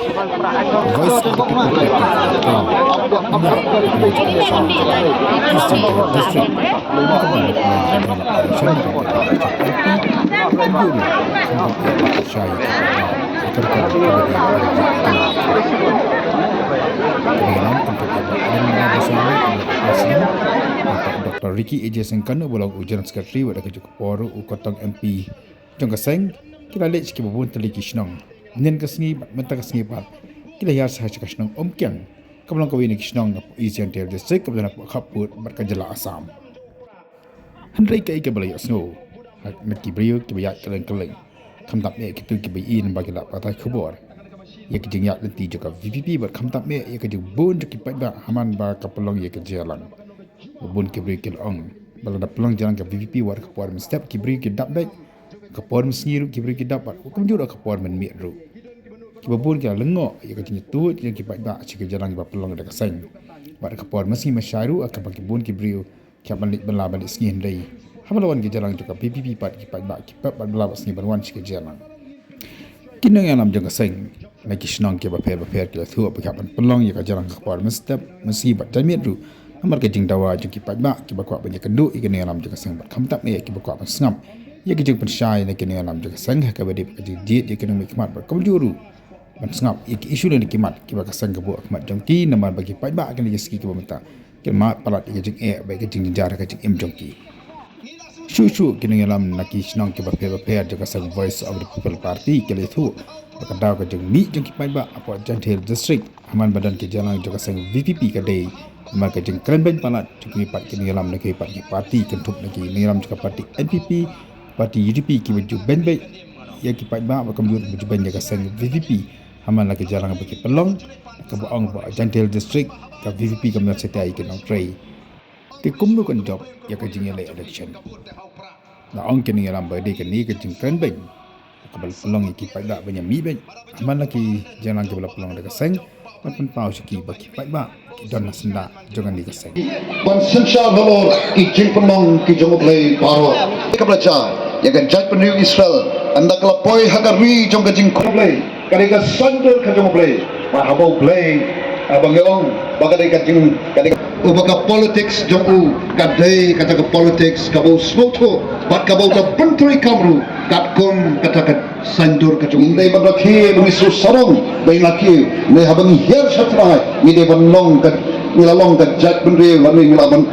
Voice of the People Party atau Minyak Republik Indonesia Eastern District Makanan dalam election Juri Sampai Syai Akan kemudian untuk Alam Bersama Presiden Dr. Ricky AJ Sengkana Bulang Ujian Sekretari Wadah Kejuk Poru Ukotong MP Jangka Seng Kila lek sikit babun teliki senang Nen kesengi mentah kesengi bat Kila yar sahaj kesenang Om Kiang Kabelang kawin kesenang Eastern District Kabelang kaput Berkajala Assam Hendrai kai kebalai snow Nak kibriyo kibayat keleng-keleng Kamtap me kitu kibayin bagi lak patai kubur Ya kejeng yak lenti juga VPP berkamtap me ya kejeng bun jekipat ba haman ba kapelong ya kejalan Bun kibriyo kilong Balada pelong jalan ke VPP war kapur step kibriyo kidap baik Kapur mesnyiru kibriyo kidap bat Hukum jura kapur menmiru Kibabun kira lengok ya kejeng itu yang kipat ba cik jalan ba pelong ada keseng Bat kapur mesnyi masyaru akan bagi bun kibriyo Kiap balik bela balik sengi hendai Hamalawan ke jalan juga PPP pat kipat bak kipat bat bela sengi berwan ke jalan. Kini yang nam jangka seng lagi senang ke baper ke tu apa kapan pelong ya ke jalan ke kuar mestep mesti bat jamit ru. Amar ke jing dawa jang kipat bak kibat kuat banyak kenduk ikini yang nam jangka seng bat kamtap me kibat kuat sengap. Ya ke jing pensyai nak kini yang nam jangka seng ke badi ke jing diet ya kini mikmat bat kemjuru. Bat sengap ya isu yang dikimat kibat ke seng ke buat kimat jangki namar bagi kipat bak akan dijeski kibat minta. Kimat palat ke jing baik ke jing jar ke jing jangki. Shushu kini ngalam naki senang ke baper jaga sang Voice of the People Party kali itu berkendau ke jeng mi jeng kipai ba apa Jantil District aman badan ke jalan jaga sang VPP ke day amal ke jeng keren banyak palat jeng pat kini ngalam naki parti kentup naki ngalam jaga parti NPP parti UDP ki baju ben baik ya kipai ba apa kembur baju ben jaga sang VPP amal naki jalan bagi pelong ke baong ba Jantil District ke VPP kemudian setai ke nong tray ke kumnu kan job ya ke jeng election na ong kini ngalam badi ke ni ke jeng keren banyak kabel pelong iki pada banyak mi banyak aman lagi jangan kabel pelong dekat seng maupun pau siki bagi pada dan nasenda jangan di keseng ban sensha valor ki jeng pelong ki jong play paro kabelaja ya kan jaj penuh Israel anda kalau poi hagari jong ke jeng play kadika sander ke jong play ma habau play abang yong bagai kajing kadika ubaka politics jong kadai kata ke politics kabau smoto bat kabau ke pentri kamru kat kom kata ke sandur ke jong dai bagaki misu sarong dai laki ne habang hier satra ni de banlong ke nilalong ke jat bendri wani ngalaban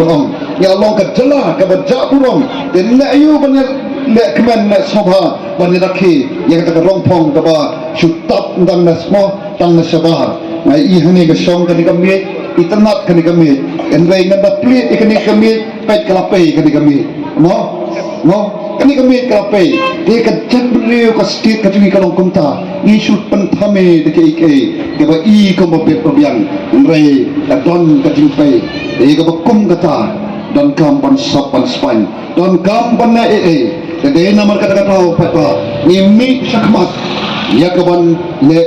ong nilalong ke jela ke bajak burong den na ayu banyak le kemen na sobha bani laki yang kata ke rongpong ke ba syutap ndang na smo tang na sabah na ihani ke song ke kami iternat ke kami enrai ngada plit ikani kami pet kelapai ke kami no kani kami kelapai dia ke jat bendri ke state ke jungi kalong kumta isu pentame de ke ba I ko mabet probiang enrai ka don ka jingpai dia ke kum kata dan kampan sapan span dan kampan na jadi nama kata-kata apa ni mi syakmat ya kawan le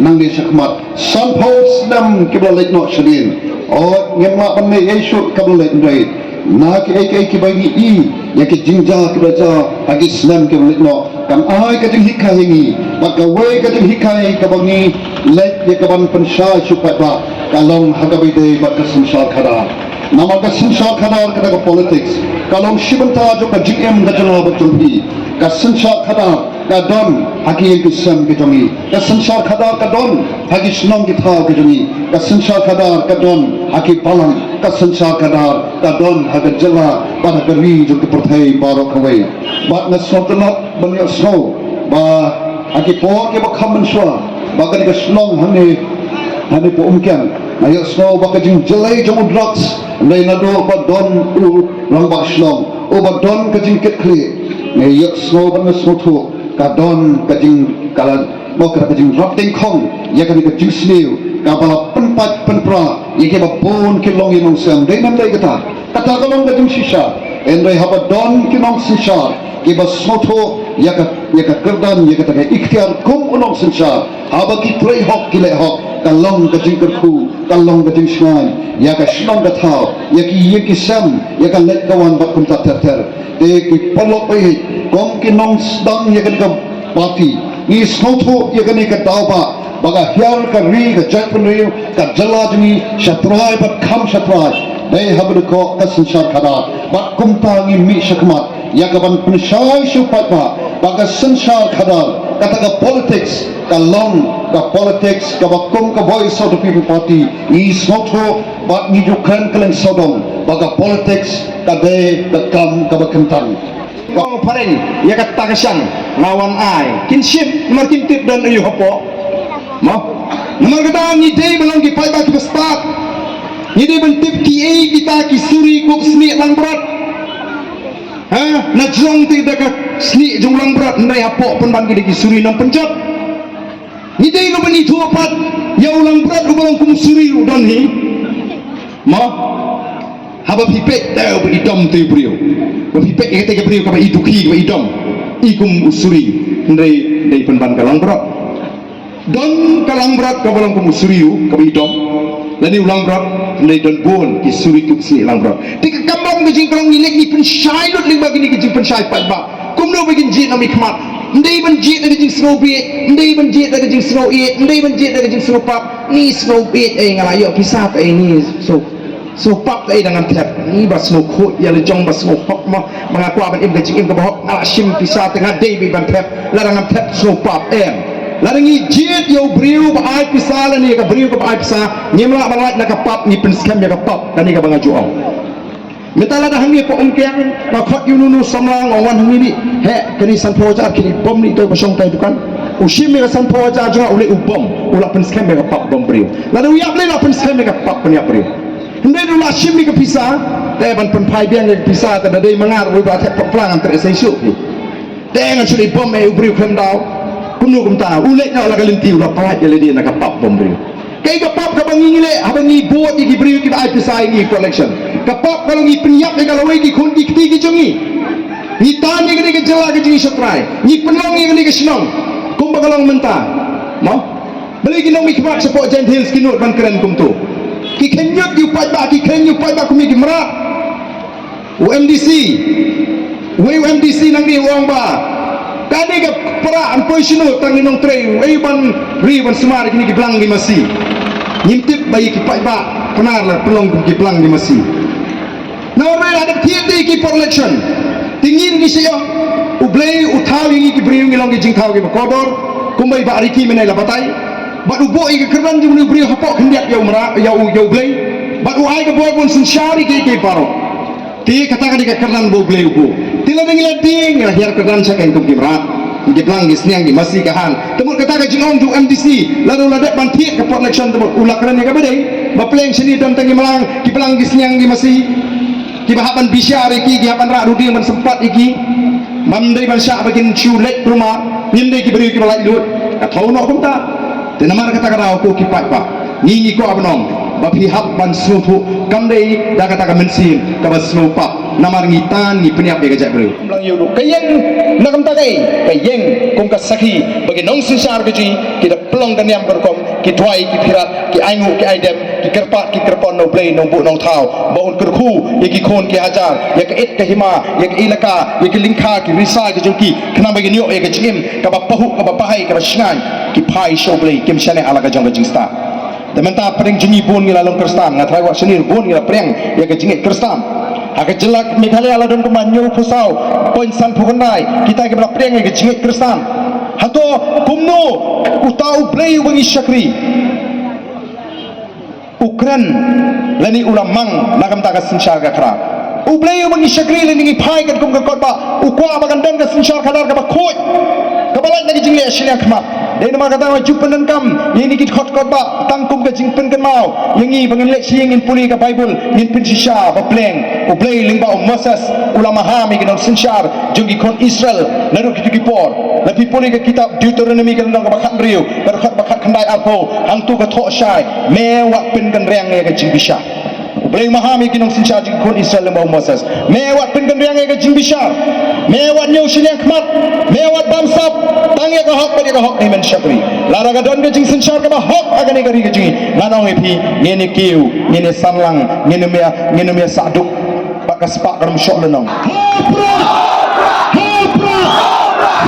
nang di syakmat sanpos nam kibla lek no shadin oh ngemma panne yesu kabla lek ndai na ki bagi I ya ki jingja kibla ja bagi islam kibla lek no kam ai ka jing hikha hingi maka we ka jing hikha ka bangi lek ya kawan pensha supat ba kalong hagabi de bak samsar khada nama ka samsar khada kata ka politics kalong shibanta jo ka GM ka jana betul di ka samsar khada ka don haki kisam ke jongi ka samsar khada ka don haki snong ki tha ke jongi ka samsar khada ka don haki palang ka samsar khada ka don haka jala pada kari jo ke perthai baro khawai bat na sotna banyo snow ba haki po ke ba khaman swa ba ka snong hani po umkan ayo snow ba ka jing jelai jo drugs nay nado ba don lang ba snong o ba don ka jing ket kli nay yak snow ba na snow ka don ka jing kala mo ka jing rapting kong ya ka jing snew ka bala penpat penpra ye ke ba bon ke long yong sam dei nam dei kata ka long ka jing shisha en dei haba don ke long shisha ke ba snow ya ka kerdan ya ka ikhtiar kum unong shisha haba ki trei hok ki le hok kalong ka jing kerku kalong ka jing shnai ya ka shnong ka thao ya ki sam ya ka let kawan ba kum ta ter de ki polok pe kom ki nong stang ya ka party ni snotho ya ka ni ka tau ba baga hiar ka ri ka jai pun ri ka jala jini shatrai bat kham shatrai dai habdu ko ka sansar khada bat kumta ngi mi shakmat ya ka ban pensyai syupat ba baga sansar khada kata ka politics ka long ka politics ka bakum ka voice of the people party is not ho bat ni jukan kalen sodom baga politics ka de ka kam ka bakentang Kau pareng, ya kata kesang, lawan ai, kinship, nomor kintip dan ayu hapo, mau, nomor kata ni day belum kita bagi bespat, ni day bentip ki kita ki suri kok seni lang berat, na jong tidak kat seni jong lang berat, nai hapo pun bagi ki suri nang pencap, ni day no bani dua pat, ya ulang berat ulang kum suri udan hi, mau, haba pipet dah beridom tu beriu. Berpipet yang kata beriu kapa iduki kapa idom ikum usuri ndai penban kalang berat don kalang berat kapa lang usuriu kapa idom lani ulang berat ndai don bon ki suri ku si lang berat tika kambang ke jing kalang nilek ni pensyai lut ling bagi ni ke jing pensyai pat ba kumno bagi jing nami khmat ndai ban jing ke jing snow beat ndai ban jing ke jing snow eat ndai ban jing ke jing snow pap ni snow beat ngalayo pisah ke ni so pap tay dengan tap ni bas no ko ya le jong bas no pap ma mengaku aban im gajing im ke bahok ala shim pisa tengah day bi ban tap la dengan tap so pap la ngi jet yo briu ba ai pisa la ni ka briu ka ai pisa ni mala balat na ka pap ni pen scam ya ka pap dan ni ka banga juang metala dah hangi ko kyang na khot yununu samlang awan hangi ni he kini san poja kini bom ni to basong tay bukan ushim me san poja juga ule ubom ula pen scam ya ka pap bom briu la du yak le la pen scam ya ka pap pen ya briu Hendai dulu asyik ke pisah, tapi ban penpai biang ke pisah, tapi dari mengar boleh buat pelang antara saya syuk. Dengan sudah bom yang beri kendau, kuno kumta, uleknya olah kalinti ulah pelat jadi dia nak kapap bom beri. Kaya kapap kabang ingile, abang ni buat di beri kita ay pisah ini collection. Kapap kalau ni penyap ni kalau lagi kundi ketiga jongi, ni tanya kini ke jelah ke jengi setrai, ni penong ni kini ke senong, kumpa kalau mentah, mau beli kinong mikmat sepok gentil skinut ban keren kumtu. Ki kenyut yu pai ba ki kenyu pai ba kumi ki merat UMDC nang di uang ba kani ke peraan posino tang inong tre ban riban semar kini ki blang di masi nyimtip bayi ki pai ba penar la pelong ki blang di masi nama ada tiada ki for election tingin ki siyo ublei utau yang ki briung ilong ki jingkau ki kodor kumbai ba ariki menai la batai bat ubo ike keran jumni beri hapok hendak yau merak yau blei bat uai ke boy pun sensyari ke paro ti katakan ike keran bo blei ubo tila dengila ding la hiar keran saken kum merak ike blang gisniang di masih kahan temut kata ke jingong tu MDC lalu ladak bantiet ke election temut ulah keran ke badai ba pleng sini dan tangi melang ki blang gisniang di masih ki bahaban bisyar iki ki hapan rak rudi man sempat iki mamdai ban syak bagin ciulet rumah nyindai ki beri ki balai lut atau nok kum ta tenamar kata kata aku kipat pak ni ko abnong bapi hak ban sufu kamdei da kata ka mensim ka bas pak namar ngitan ni peniap dia gajak beri lang yu kayeng nakam tagai kayeng kum ka sakhi bagi nong sinsar beji kita pelong dan yang berkom ki twai ki pirat ki aingu ki aidem ki kerpon no blei no bu no thau baun kerku ki khon ki hajar ya ke et ke hima ya ke ilaka ya ke lingkha ki risa ki jungki kena bagi niok ya ke jim ka ba pahu ka ba pahai ka ba shngan ki pai shoblei kim shane ala ka jong ka jingsta tementa pring jingi bon ngila long kerstam ngatrai wa senir bon ngila preng ya ke jingi kerstam aga jelak Meghalaya ala don kumanyo pusau poin san pukonai kita ke bla preng ya ke jingi kerstam hato kumno utau blei wangi syakri Ukran lani ulamang nakam ta ka sinshar ka khara ublei wangi syakri lani pai ka kum ka kotba ukwa bagan dan ka sinshar khadar ka ba khoj ka balai lagi jingi asli khmat dai nama kata wa jupan dan kam ini kit khot kotba tangkum ka jingpen kan mau yangi bangan lek siang in puli ka bible in pin shisha ba pleng ublei lingba Moses ulama ha mi kan sinshar jungi kon Israel naru kit por lapi puli ka kitab Deuteronomy kan ka bakhat riu ka bakhat khandai alpo hang tu ka tho shai me wat pin kan reng ya ka jingbisha ublei mahami kinong sinshar jing kon Israel ma Moses me wat pin kan reng ya ka jingbisha me wat nyu shiliang khmat me wat bamsap tangya ka hok bagi ka hok ni men syakri lara ka don ka jing sinshar ka ba hok agani ka ri ka jing nanong epi ngene kiu ngene sanlang ngene me saduk pak ka spak ka mshok lenong hopra hopra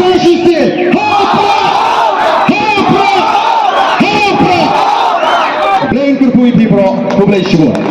fasciste hopra hopra play semua.